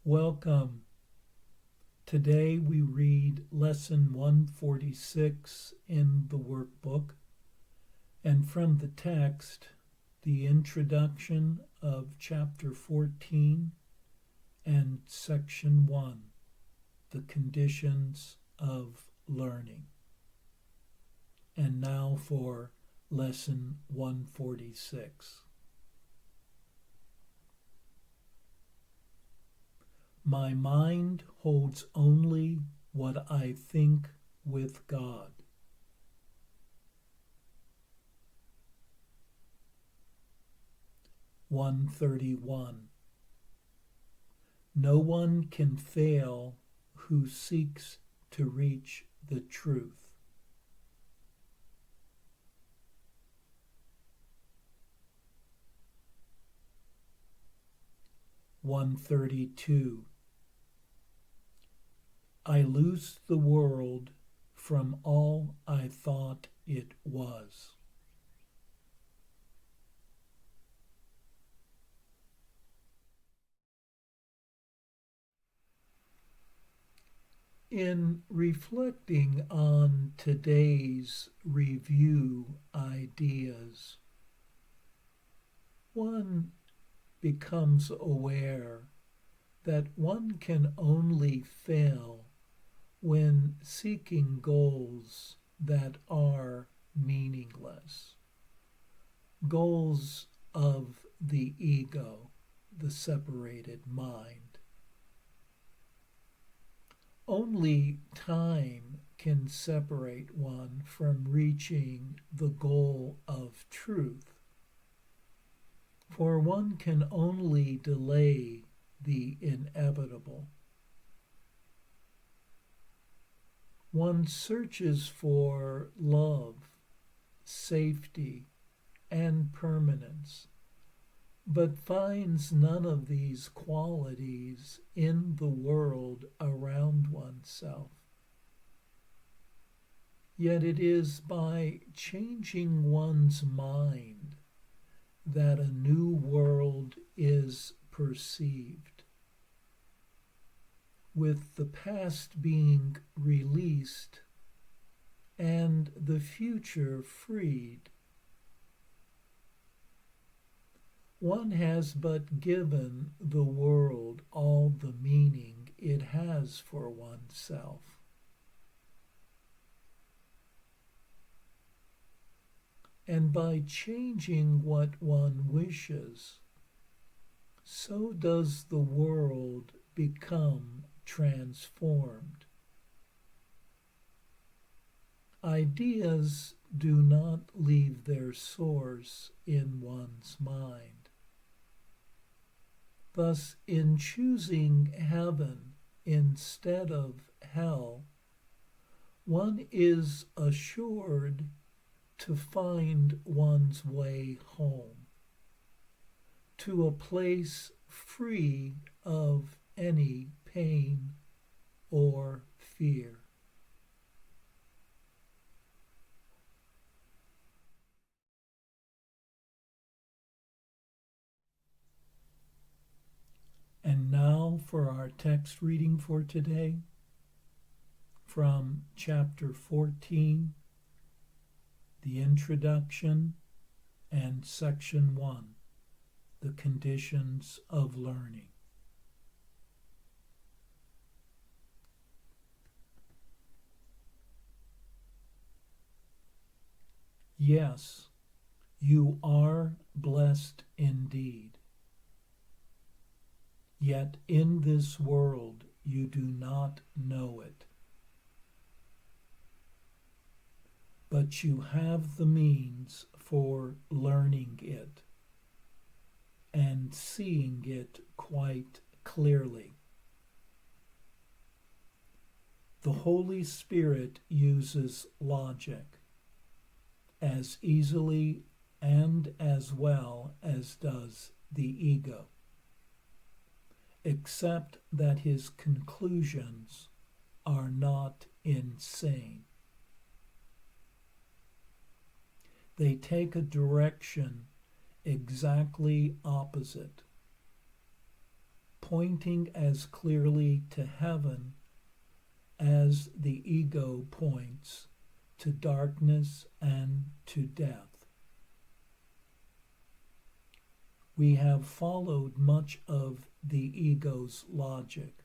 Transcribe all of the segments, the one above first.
Welcome. Today we read Lesson 146 in the workbook, and from the text, the introduction of Chapter 14 and Section 1, the conditions of learning. And now for Lesson 146. My mind holds only what I think with God. (131) No one can fail who seeks to reach the truth. (132) I lose the world from all I thought it was. In reflecting on today's review ideas, one becomes aware that one can only fail when seeking goals that are meaningless, goals of the ego, the separated mind. Only time can separate one from reaching the goal of truth, for one can only delay the inevitable. One searches for love, safety, and permanence, but finds none of these qualities in the world around oneself. Yet it is by changing one's mind that a new world is perceived, with the past being released and the future freed. One has but given the world all the meaning it has for oneself. And by changing what one wishes, so does the world become transformed. Ideas do not leave their source in one's mind. Thus, in choosing heaven instead of hell, one is assured to find one's way home, to a place free of any pain or fear. And now for our text reading for today, from Chapter 14, the introduction, and Section 1, the conditions of learning. Yes, you are blessed indeed. Yet in this world you do not know it. But you have the means for learning it and seeing it quite clearly. The Holy Spirit uses logic as easily and as well as does the ego, except that his conclusions are not insane. They take a direction exactly opposite, pointing as clearly to heaven as the ego points to darkness and to death. We have followed much of the ego's logic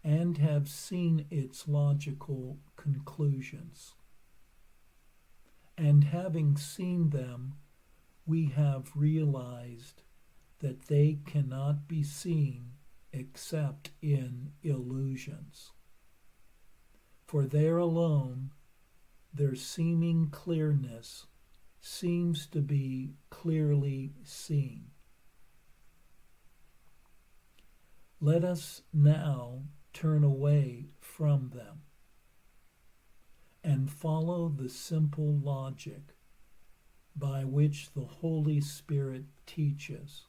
and have seen its logical conclusions. And having seen them, we have realized that they cannot be seen except in illusions. For there alone, their seeming clearness seems to be clearly seen. Let us now turn away from them and follow the simple logic by which the Holy Spirit teaches,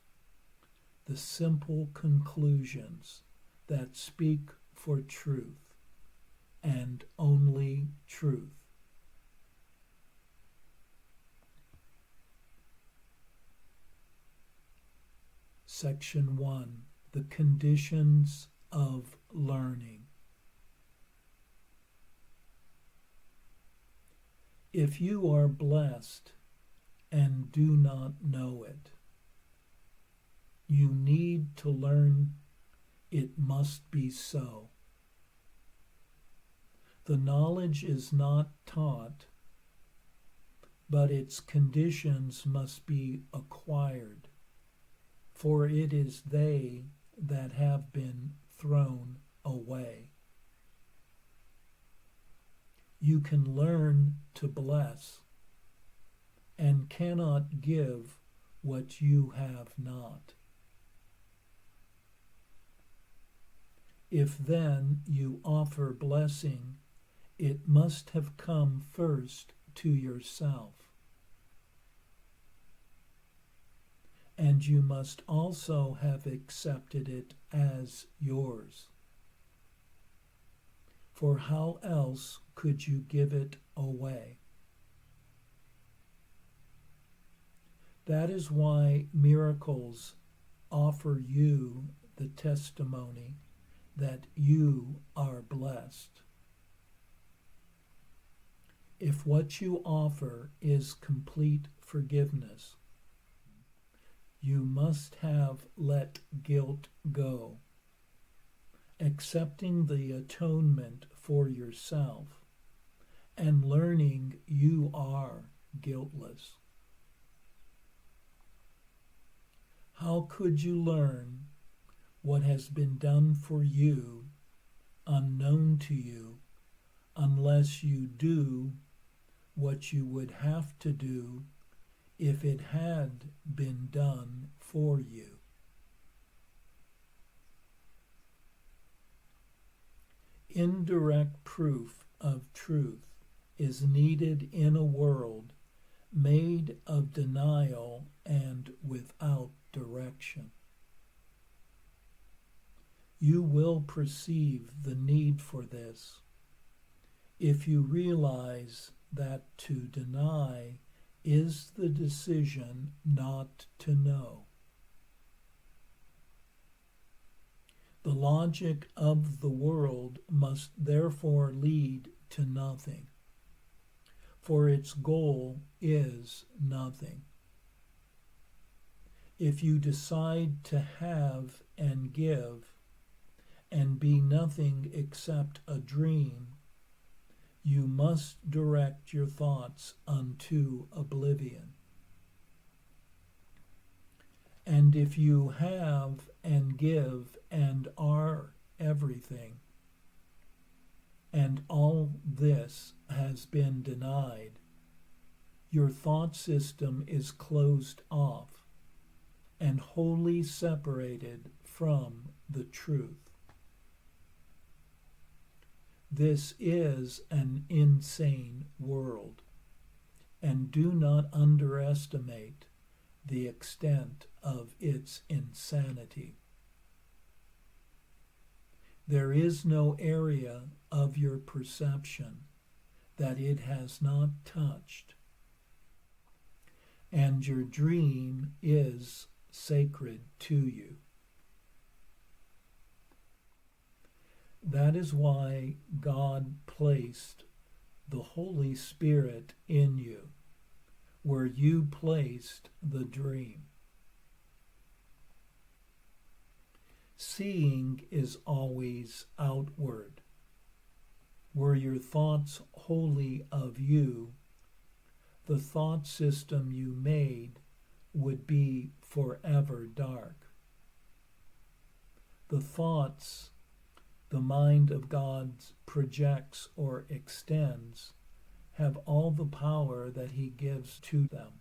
the simple conclusions that speak for truth and only truth. Section 1. The conditions of learning. If you are blessed and do not know it, you need to learn it must be so. The knowledge is not taught, but its conditions must be acquired, for it is they that have been thrown away. You can learn to bless and cannot give what you have not. If then you offer blessing, it must have come first to yourself. And you must also have accepted it as yours. For how else could you give it away? That is why miracles offer you the testimony that you are blessed. If what you offer is complete forgiveness, you must have let guilt go, accepting the atonement for yourself and learning you are guiltless. How could you learn what has been done for you unknown to you unless you do what you would have to do if it had been done for you? Indirect proof of truth is needed in a world made of denial and without direction. You will perceive the need for this if you realize that to deny is the decision not to know. The logic of the world must therefore lead to nothing, for its goal is nothing. If you decide to have and give and be nothing except a dream, you must direct your thoughts unto oblivion. And if you have and give and are everything, and all this has been denied, your thought system is closed off and wholly separated from the truth. This is an insane world, and do not underestimate the extent of its insanity. There is no area of your perception that it has not touched, and your dream is sacred to you. That is why God placed the Holy Spirit in you, where you placed the dream. Seeing is always outward. Were your thoughts wholly of you, the thought system you made would be forever dark. The thoughts the mind of God projects or extends have all the power that he gives to them.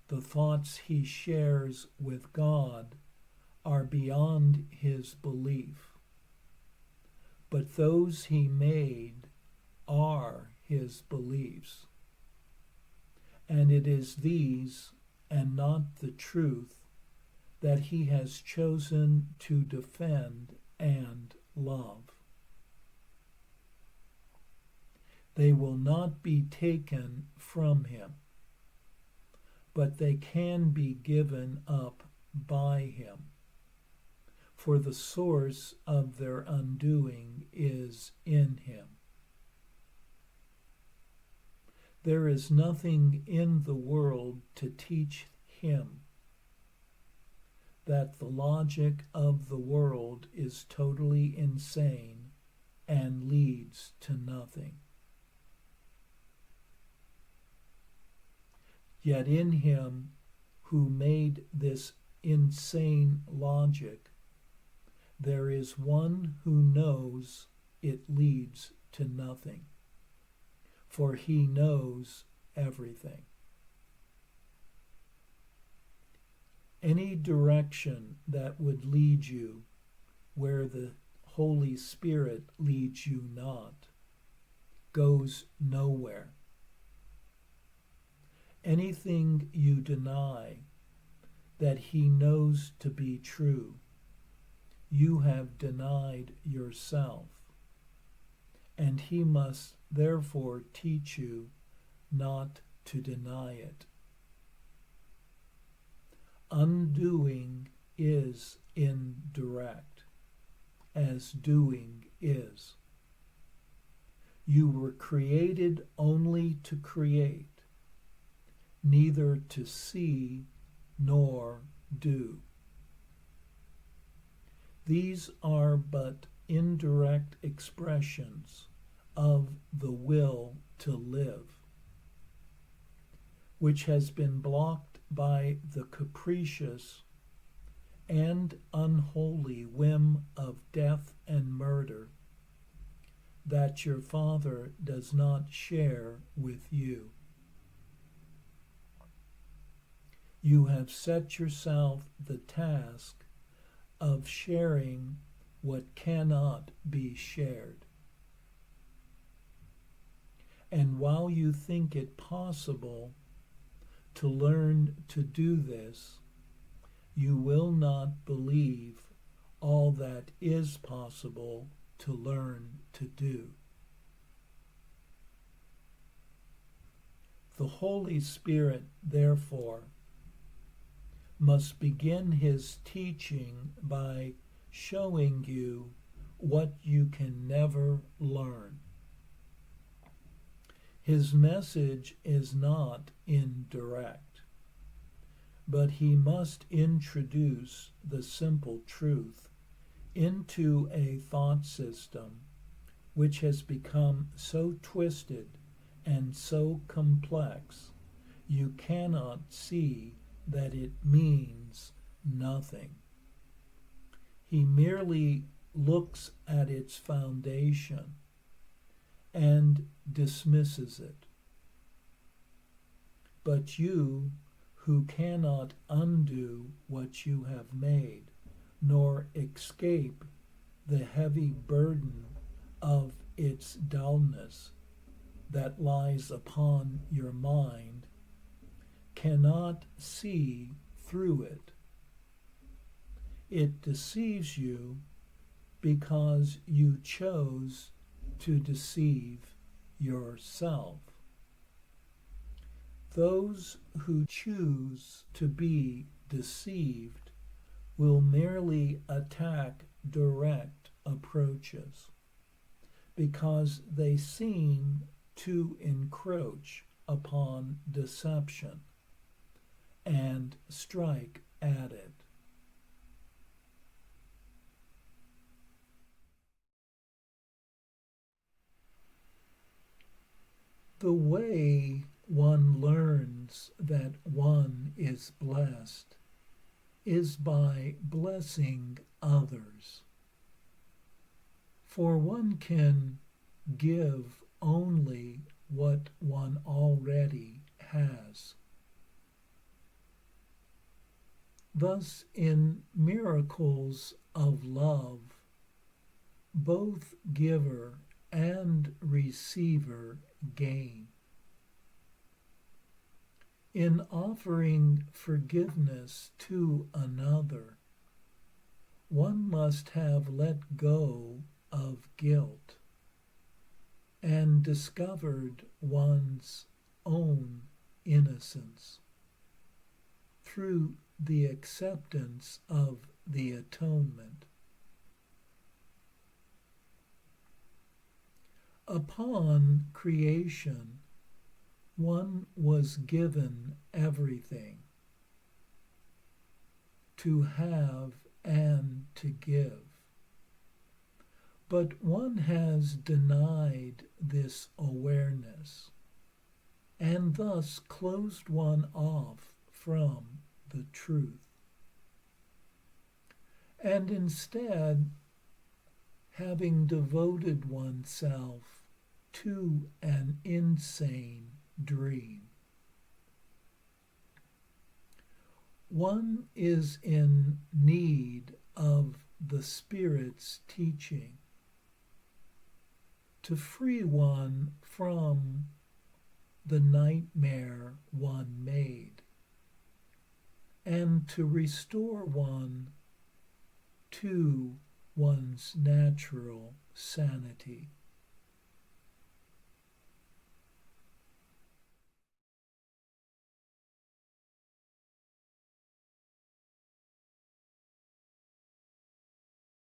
The thoughts he shares with God are beyond his belief, but those he made are his beliefs. And it is these, and not the truth, that he has chosen to defend and love. They will not be taken from him, but they can be given up by him, for the source of their undoing is in him. There is nothing in the world to teach him that the logic of the world is totally insane and leads to nothing. Yet in him who made this insane logic, there is one who knows it leads to nothing, for he knows everything. Any direction that would lead you where the Holy Spirit leads you not goes nowhere. Anything you deny that he knows to be true, you have denied yourself, and he must therefore teach you not to deny it. Undoing is indirect, as doing is. You were created only to create, neither to see nor do. These are but indirect expressions of the will to live, which has been blocked by the capricious and unholy whim of death and murder that your Father does not share with you. You have set yourself the task of sharing what cannot be shared. And while you think it possible to learn to do this, you will not believe all that is possible to learn to do. The Holy Spirit, therefore, must begin his teaching by showing you what you can never learn. His message is not indirect, but he must introduce the simple truth into a thought system which has become so twisted and so complex you cannot see that it means nothing. He merely looks at its foundation and dismisses it. But you, who cannot undo what you have made, nor escape the heavy burden of its dullness that lies upon your mind, cannot see through it. It deceives you because you chose to deceive yourself. Those who choose to be deceived will merely attack direct approaches, because they seem to encroach upon deception and strike at it. The way one learns that one is blessed is by blessing others. For one can give only what one already has. Thus, in miracles of love, both giver and receiver gain. In offering forgiveness to another, one must have let go of guilt and discovered one's own innocence through the acceptance of the atonement. Upon creation, one was given everything to have and to give. But one has denied this awareness and thus closed one off from the truth. And instead, having devoted oneself to an insane dream, one is in need of the Spirit's teaching to free one from the nightmare one made and to restore one to one's natural sanity.